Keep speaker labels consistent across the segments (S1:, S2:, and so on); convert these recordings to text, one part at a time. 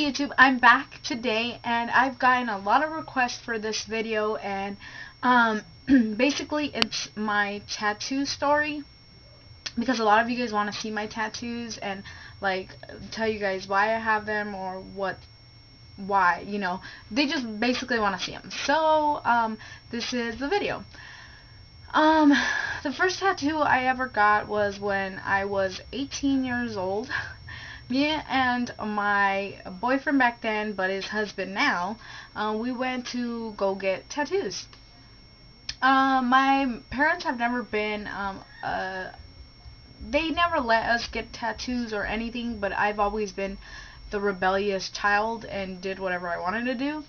S1: Hey YouTube, I'm back today and I've gotten a lot of requests for this video, and basically it's my tattoo story, because a lot of you guys want to see my tattoos and like tell you guys why I have them or why, they just basically want to see them. So this is the video. The first tattoo I ever got was when I was 18 years old. Me and my boyfriend back then, but his husband now, we went to go get tattoos. My parents have never been, they never let us get tattoos or anything, but I've always been the rebellious child and did whatever I wanted to do.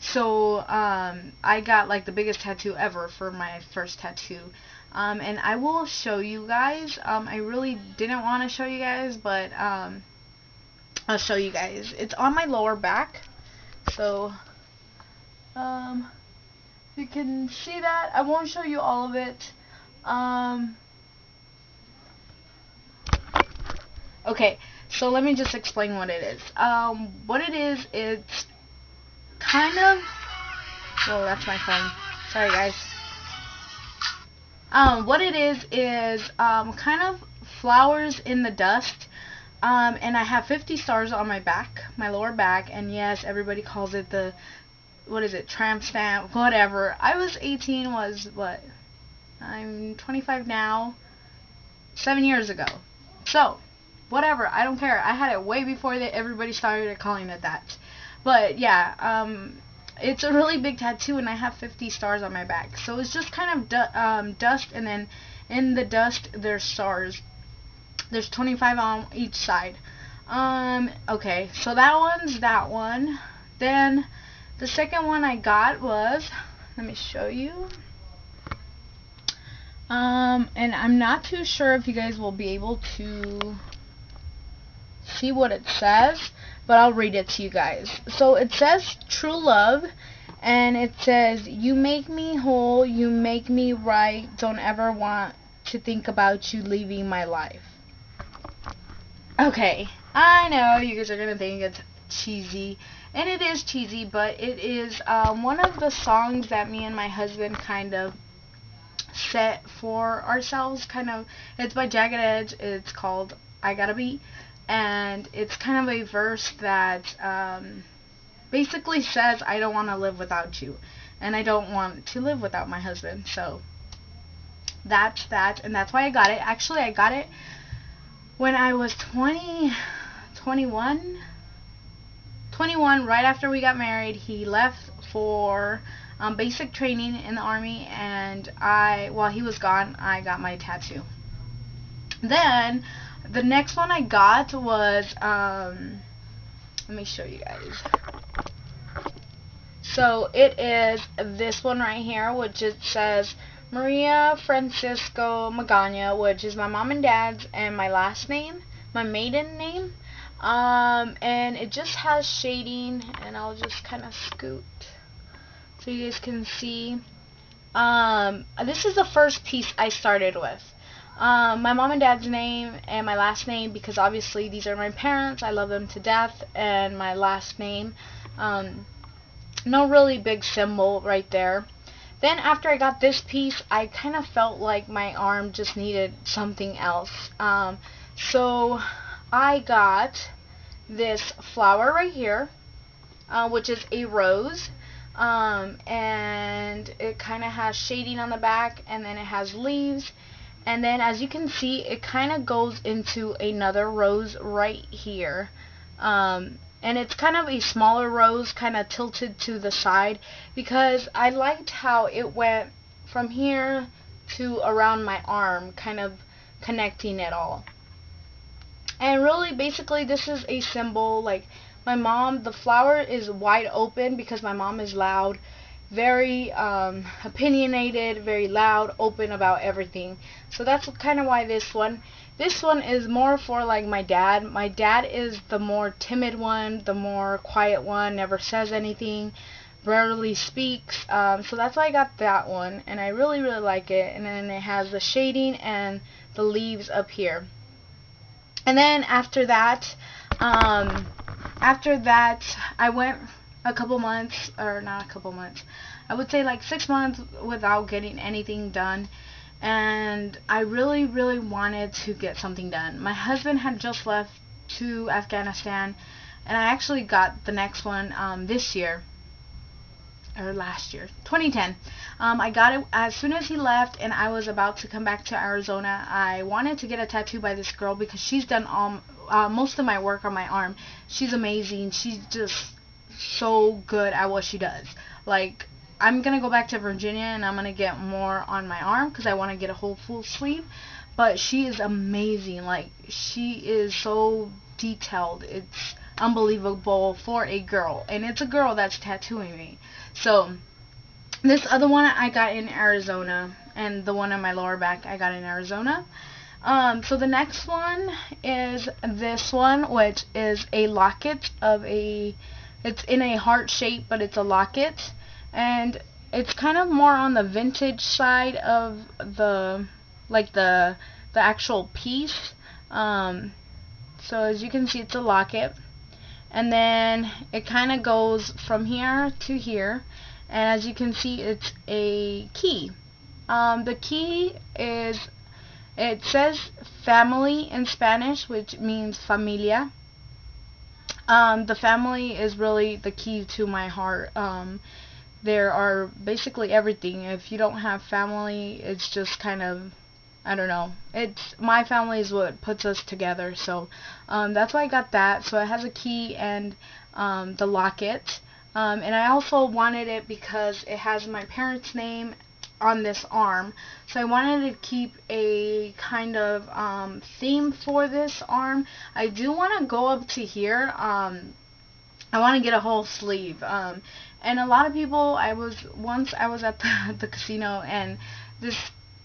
S1: So, I got like the biggest tattoo ever for my first tattoo. And I will show you guys. I really didn't want to show you guys, but, I'll show you guys. It's on my lower back. So, you can see that. I won't show you all of it. Okay, so let me just explain what it is. What it is, it's kind of... Whoa, that's my phone. Sorry, guys. What it is kind of flowers in the dust. And I have 50 stars on my back, my lower back, and yes, everybody calls it the, what is it, tramp stamp, whatever. I was 18, what? I'm 25 now, 7 years ago. So, whatever, I don't care. I had it way before everybody started calling it that. But yeah, it's a really big tattoo, and I have 50 stars on my back. So it's just kind of dust, and then in the dust there's stars. There's 25 on each side. Okay, so that one's that one. Then the second one I got was, let me show you. And I'm not too sure if you guys will be able to see what it says, but I'll read it to you guys. So it says true love, and it says, you make me whole, you make me right, don't ever want to think about you leaving my life. Okay, I know you guys are going to think it's cheesy, and it is cheesy, but it is one of the songs that me and my husband kind of set for ourselves. It's by Jagged Edge. It's called I Gotta Be, and it's kind of a verse that basically says, I don't want to live without you, and I don't want to live without my husband. So that's that, and that's why I got it. Actually, I got it when I was 21, right after we got married. He left for basic training in the Army, and while he was gone, I got my tattoo. Then, the next one I got was, let me show you guys. So, it is this one right here, which it says Maria Francisco Magana, which is my mom and dad's and my last name, my maiden name. And it just has shading, and I'll just kind of scoot so you guys can see. This is the first piece I started with. My mom and dad's name and my last name, because obviously these are my parents. I love them to death, and my last name. No really big symbol right there. Then after I got this piece, I kind of felt like my arm just needed something else. So I got this flower right here, which is a rose. And it kind of has shading on the back, and then it has leaves. And then as you can see, it kind of goes into another rose right here. And it's kind of a smaller rose, kind of tilted to the side, because I liked how it went from here to around my arm, kind of connecting it all. And really, basically, this is a symbol. Like, my mom, the flower is wide open because my mom is loud, very opinionated, very loud, open about everything. So that's kind of why this one is more for like my dad. My dad is the more timid one, the more quiet one, never says anything, rarely speaks. So that's why I got that one, and I really like it. And then it has the shading and the leaves up here. And then after that, After that, I went a couple months, or not a couple months, I would say like 6 months without getting anything done. And I really, really wanted to get something done. My husband had just left to Afghanistan, and I actually got the next one this year, or last year, 2010. I got it as soon as he left, and I was about to come back to Arizona. I wanted to get a tattoo by this girl because she's done all most of my work on my arm. She's amazing. She's just so good at what she does. Like, I'm gonna go back to Virginia and I'm gonna get more on my arm because I want to get a whole full sleeve. But she is amazing. Like, she is so detailed. It's unbelievable for a girl, and it's a girl that's tattooing me. So this other one I got in Arizona, and the one on my lower back I got in Arizona. So the next one is this one, which is a locket of it's in a heart shape, but it's a locket, and it's kind of more on the vintage side of the actual piece. So as you can see, it's a locket, and then it kind of goes from here to here, and as you can see, it's a key. The key is, it says family in Spanish, which means familia. The family is really the key to my heart. There are basically everything. If you don't have family, it's just kind of, I don't know. It's, my family is what puts us together. So that's why I got that. So it has a key and the locket. And I also wanted it because it has my parents' name on this arm. So I wanted to keep a kind of theme for this arm. I do want to go up to here. I want to get a whole sleeve. And a lot of people, once I was at the casino, and this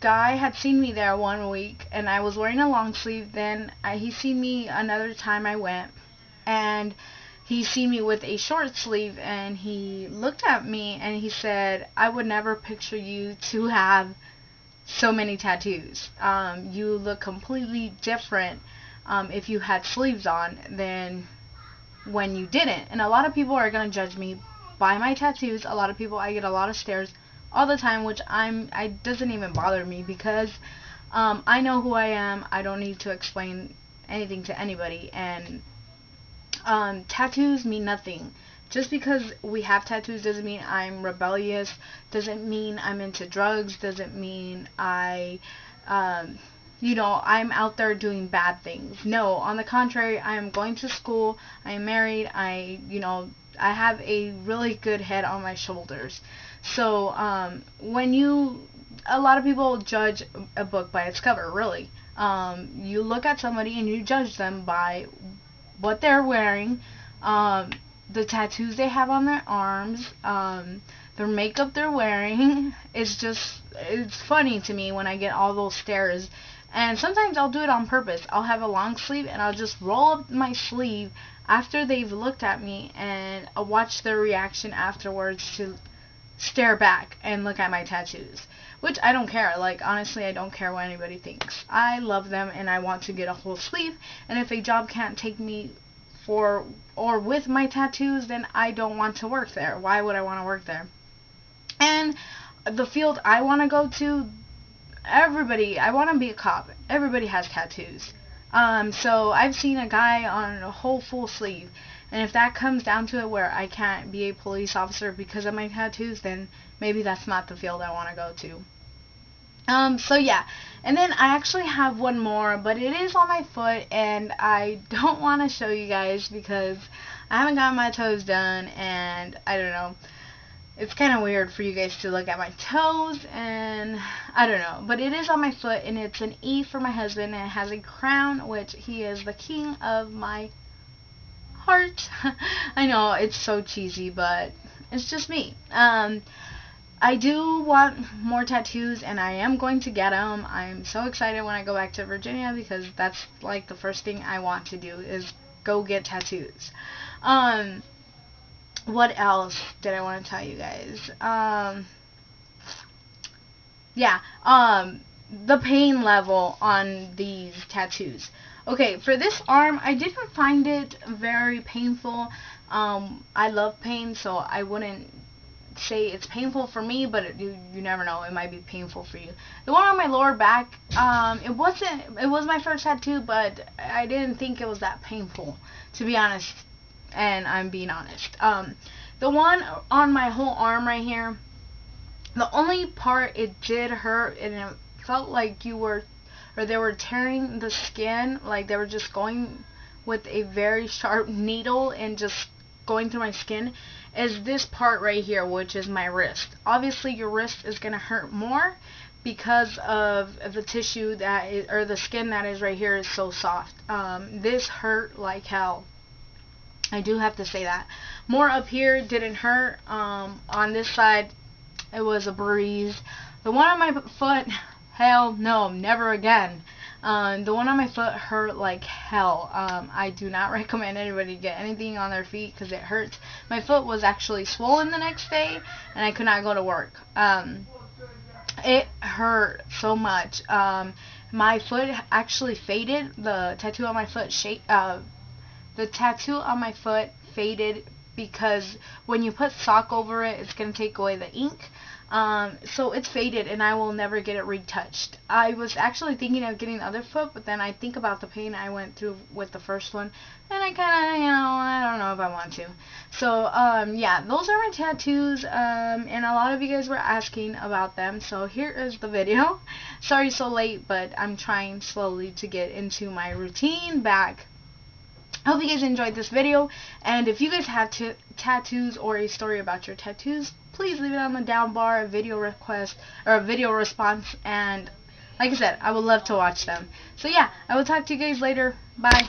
S1: guy had seen me there one week, and I was wearing a long sleeve. Then he seen me another time I went, and he seen me with a short sleeve, and he looked at me and he said, I would never picture you to have so many tattoos. You look completely different if you had sleeves on than when you didn't. And a lot of people are going to judge me by my tattoos. A lot of people, I get a lot of stares all the time, which I doesn't even bother me because I know who I am. I don't need to explain anything to anybody. And tattoos mean nothing. Just because we have tattoos doesn't mean I'm rebellious, doesn't mean I'm into drugs, doesn't mean I'm out there doing bad things. No, on the contrary, I am going to school, I am married, I have a really good head on my shoulders. So, a lot of people judge a book by its cover, really. You look at somebody and you judge them by what they're wearing, the tattoos they have on their arms, their makeup they're wearing. It's funny to me when I get all those stares. And sometimes I'll do it on purpose. I'll have a long sleeve and I'll just roll up my sleeve after they've looked at me, and I'll watch their reaction afterwards to stare back and look at my tattoos. Which I don't care. Like, honestly, I don't care what anybody thinks. I love them and I want to get a whole sleeve. And if a job can't take me for or with my tattoos, then I don't want to work there. Why would I want to work there? And the field I want to go to, I want to be a cop. Everybody has tattoos. So I've seen a guy on a whole full sleeve. And if that comes down to it where I can't be a police officer because of my tattoos, then maybe that's not the field I want to go to. So yeah. And then I actually have one more, but it is on my foot, and I don't want to show you guys because I haven't gotten my toes done, and I don't know. It's kind of weird for you guys to look at my toes, and I don't know. But it is on my foot, and it's an E for my husband, and it has a crown, which he is the king of my heart. I know, it's so cheesy, but it's just me. I do want more tattoos, and I am going to get them. I'm so excited when I go back to Virginia because that's like the first thing I want to do is go get tattoos. What else did I want to tell you guys? Yeah, the pain level on these tattoos. Okay, for this arm, I didn't find it very painful. I love pain, so I wouldn't say it's painful for me, but you never know, it might be painful for you. The one on my lower back, it was my first tattoo, but I didn't think it was that painful, to be honest, and I'm being honest. The one on my whole arm right here, the only part it did hurt, and it felt like they were tearing the skin, like they were just going with a very sharp needle and just going through my skin, is this part right here, which is my wrist. Obviously, your wrist is going to hurt more because of the tissue that is, or the skin that is right here is so soft. This hurt like hell. I do have to say that. More up here didn't hurt. On this side, it was a breeze. The one on my foot, hell no, never again. The one on my foot hurt like hell. I do not recommend anybody get anything on their feet because it hurts. My foot was actually swollen the next day, and I could not go to work. It hurt so much. My foot actually faded. The tattoo on my foot faded because when you put sock over it, it's going to take away the ink. So it's faded, and I will never get it retouched. I was actually thinking of getting the other foot, but then I think about the pain I went through with the first one, and I kind of, I don't know if I want to. So, yeah, those are my tattoos, and a lot of you guys were asking about them, so here is the video. Sorry so late, but I'm trying slowly to get into my routine back. I hope you guys enjoyed this video, and if you guys have tattoos or a story about your tattoos, please leave it on the down bar, a video request, or a video response, and like I said, I would love to watch them. So yeah, I will talk to you guys later. Bye.